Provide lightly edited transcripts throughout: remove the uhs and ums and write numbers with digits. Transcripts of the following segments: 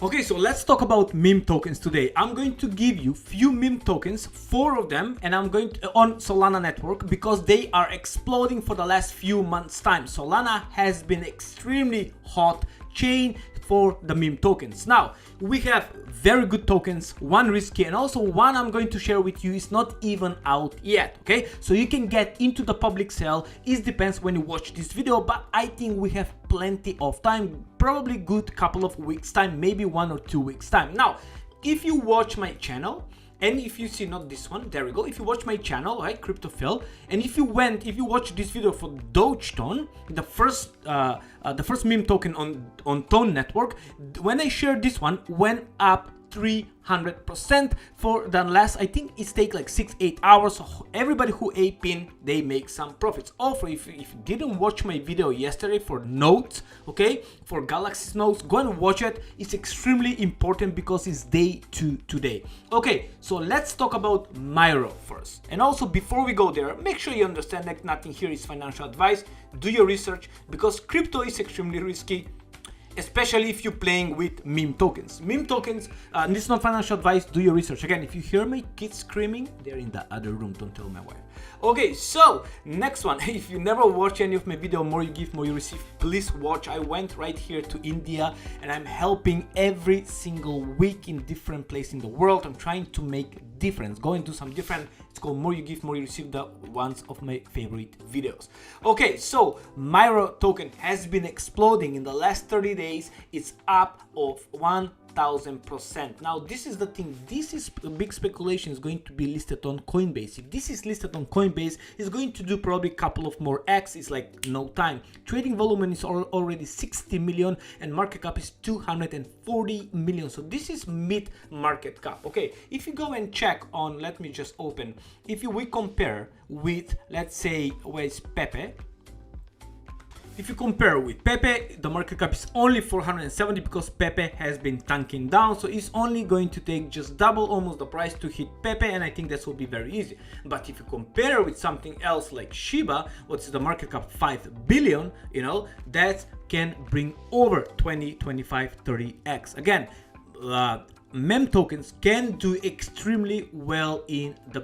Okay, so let's talk about meme tokens today. I'm going to give you few meme tokens, 4 of them, and I'm going to on Solana network because they are exploding for the last few months time. Solana has been extremely hot chain for the meme tokens. Now we have very good tokens, one risky, and also one I'm going to share with you is not even out yet. Okay, so you can get into the public sale. It depends when you watch this video, but I think we have plenty of time, probably good couple of weeks time, maybe 1 or 2 weeks time. Now if you watch my channel, and if you see, not this one, there we go, if you watch my channel, right, Cryptophil, and if you watch this video for Dogecoin, the first meme token on Tone network, when I shared this one, went up 300% for the last, I think it's take like 6-8 hours. So everybody who ape in, they make some profits. Also, if you didn't watch my video yesterday for notes, okay, for Galaxy notes, go and watch it. It's extremely important because it's day 2 today. Okay, so let's talk about Myro first. And also before we go there, make sure you understand that nothing here is financial advice. Do your research because crypto is extremely risky, especially if you're playing with meme tokens. Meme tokens, this is not financial advice, do your research. Again, if you hear my kids screaming, they're in the other room, don't tell my wife. Okay, so next one, if you never watch any of my video, more you give, more you receive, please watch. I went right here to India and I'm helping every single week in different places in the world. I'm trying to make difference, go into some different, it's called more you give, more you receive, the ones of my favorite videos. Okay, so Myro token has been exploding in the last 30 days. It's up of 1000%. Now this is the thing, this is a big speculation, is going to be listed on Coinbase. If this is listed on Coinbase, it's going to do probably a couple of more X. It's like no time. Trading volume is already 60 million and market cap is 240 million. So this is mid market cap. Okay, if you go and check on, let me just open, if we compare with, let's say, where is Pepe? If you compare with Pepe, the market cap is only 470 because Pepe has been tanking down. So it's only going to take just double almost the price to hit Pepe, and I think that will be very easy. But if you compare with something else like Shiba, what's the market cap 5 billion, you know, that can bring over 20, 25, 30x. Again, meme tokens can do extremely well in the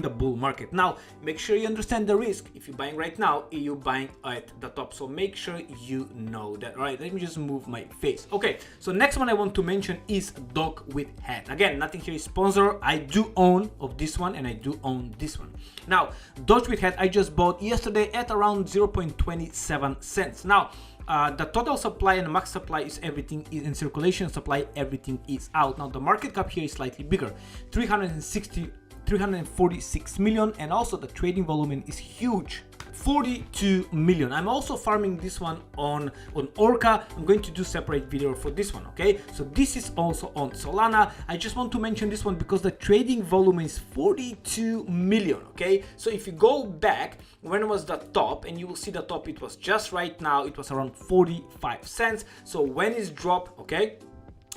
bull market. Now make sure you understand the risk. If you're buying right now, you're buying at the top, so make sure you know that. All right, let me just move my face. Okay, so next one I want to mention is Dogwifhat. Again, nothing here is sponsor. I do own of this one and I do own this one. Now Dogwifhat I just bought yesterday at around 0.27 cents. Now the total supply and max supply is everything is in circulation, supply everything is out. Now the market cap here is slightly bigger, 346 million, and also the trading volume is huge, 42 million. I'm also farming this one on Orca. I'm going to do separate video for this one. Okay, so this is also on Solana. I just want to mention this one because the trading volume is 42 million. Okay, so if you go back, when was the top, and you will see the top, it was just right now, it was around 45 cents. So when it's dropped, okay,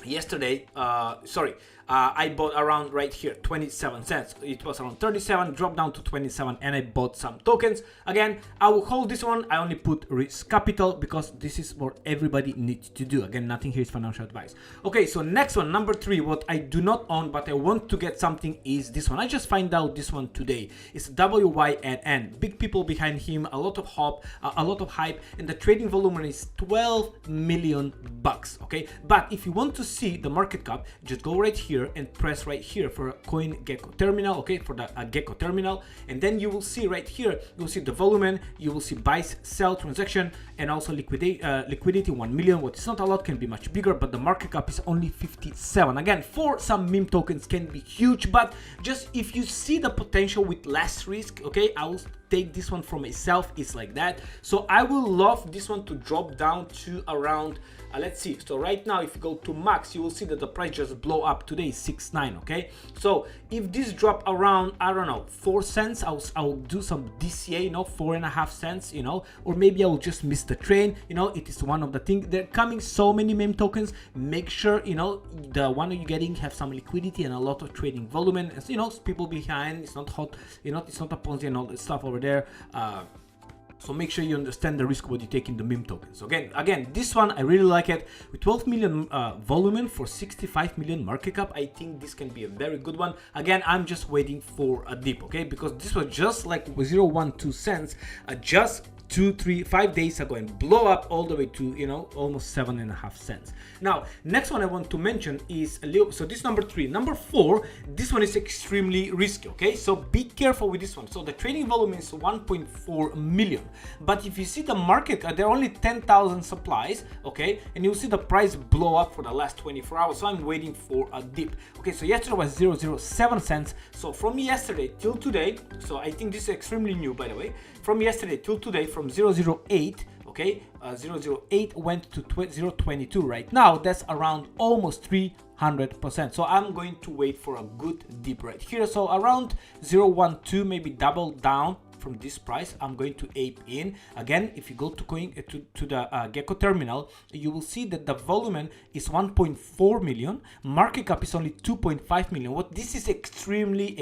yesterday, I bought around right here 27 cents. It was around 37, dropped down to 27, and I bought some tokens. Again, I will hold this one. I only put risk capital because this is what everybody needs to do. Again, nothing here is financial advice. Okay, so next one, number 3, what I do not own but I want to get something is this one. I just find out this one today. It's WYNN. Big people behind him, a lot of hype, and the trading volume is 12 million bucks. Okay, but if you want to see the market cap, just go right here and press right here for a CoinGecko terminal. Okay, for the Gecko terminal, and then you will see right here, you will see the volume, you will see buy, sell, transaction, and also liquidity 1 million. What is not a lot, can be much bigger, but the market cap is only 57. Again, for some meme tokens can be huge, but just if you see the potential with less risk, okay, I will take this one for myself. It's like that. So I will love this one to drop down to around let's see, so right now if you go to max, you will see that the price just blow up today, 6.9. okay, so if this drop around, I don't know, 4 cents, I'll do some DCA, you know, 4.5 cents, you know, or maybe I will just miss the train. You know, it is one of the things. They're coming so many meme tokens. Make sure, you know, the one that you're getting have some liquidity and a lot of trading volume, and you know, people behind. It's not hot, you know, it's not a Ponzi and all that stuff over there. So make sure you understand the risk what you take in the meme tokens. So again, this one I really like it. With 12 million volume for 65 million market cap, I think this can be a very good one. Again, I'm just waiting for a dip, okay? Because this was just like 0.12 cents, just 2, 3, 5 days ago, and blow up all the way to, you know, almost 7.5 cents. Now, next one I want to mention is a little, so this number 3. Number 4, this one is extremely risky, okay? So be careful with this one. So the trading volume is 1.4 million, but if you see the market, there are only 10,000 supplies, okay? And you'll see the price blow up for the last 24 hours. So I'm waiting for a dip. Okay, so yesterday was 0.07 cents. So from yesterday till today, so I think this is extremely new, by the way, from yesterday till today, from 0.08, okay, 0.08 went to 0.22 right now. That's around almost 300%. So I'm going to wait for a good dip right here. So around 0.12, maybe double down from this price. I'm going to ape in again. If you go to the Gecko terminal, you will see that the volume is 1.4 million, market cap is only 2.5 million. What this is extremely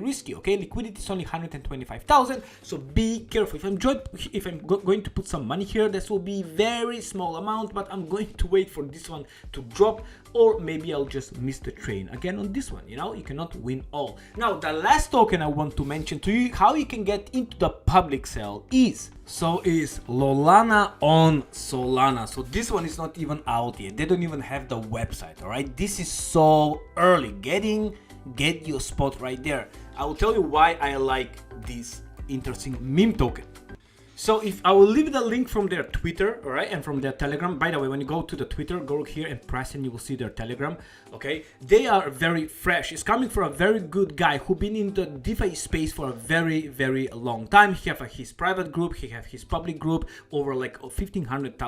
risky, okay? Liquidity is only 125,000, so be careful. If I'm going to put some money here, this will be very small amount, but I'm going to wait for this one to drop, or maybe I'll just miss the train again on this one. You know, you cannot win all. Now the last token I want to mention to you how you can get into the public sale is Solana on Solana. So this one is not even out yet. They don't even have the website. All right, this is so early. Get your spot right there. I will tell you why I like this interesting meme token. So if I will leave the link from their Twitter, all right, and from their Telegram. By the way, when you go to the Twitter, go here and press and you will see their Telegram. Okay, they are very fresh. It's coming from a very good guy who been in the DeFi space for a very long time. He have his private group, he have his public group, over like 1,500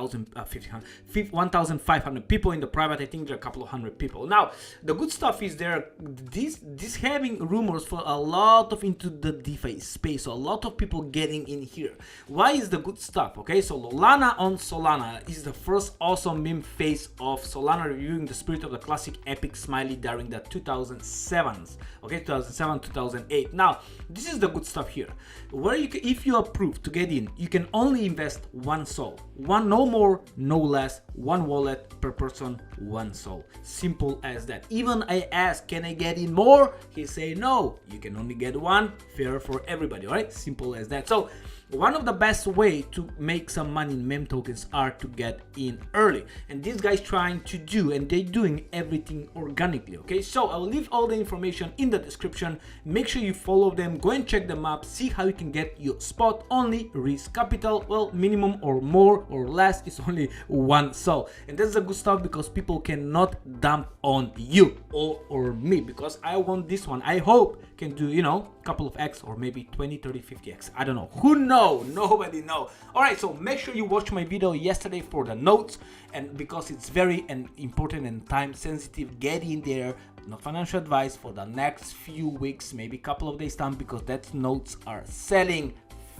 people in the private. I think there are a couple of hundred people. Now the good stuff is this having rumors for a lot of into the DeFi space, so a lot of people getting in here. Why is the good stuff? Okay, so Solana on Solana is the first awesome meme face of Solana, reviewing the spirit of the classic epic smiley during the 2007s. Okay, 2007, 2008. Now, this is the good stuff here. Where you can, if you approve to get in, you can only invest one sol. One, no more, no less. One wallet per person, one sol. Simple as that. Even I asked, can I get in more? He say no. You can only get one. Fair for everybody. All right, simple as that. So one of the best way to make some money in meme tokens are to get in early, and these guys trying to do, and they doing everything organically. Okay, so I will leave all the information in the description. Make sure you follow them, go and check them up, see how you can get your spot. Only risk capital, well, minimum or more or less is only one sol, and that's the good stuff because people cannot dump on you or me, because I want this one. I hope can do, you know, a couple of X or maybe 20, 30, 50X. I don't know. Who knows? Nobody know. All right, so make sure you watch my video yesterday for the notes, and because it's very important and time sensitive, get in there. Not financial advice for the next few weeks, maybe a couple of days time, because that notes are selling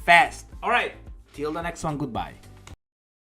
fast. All right, till the next one, goodbye.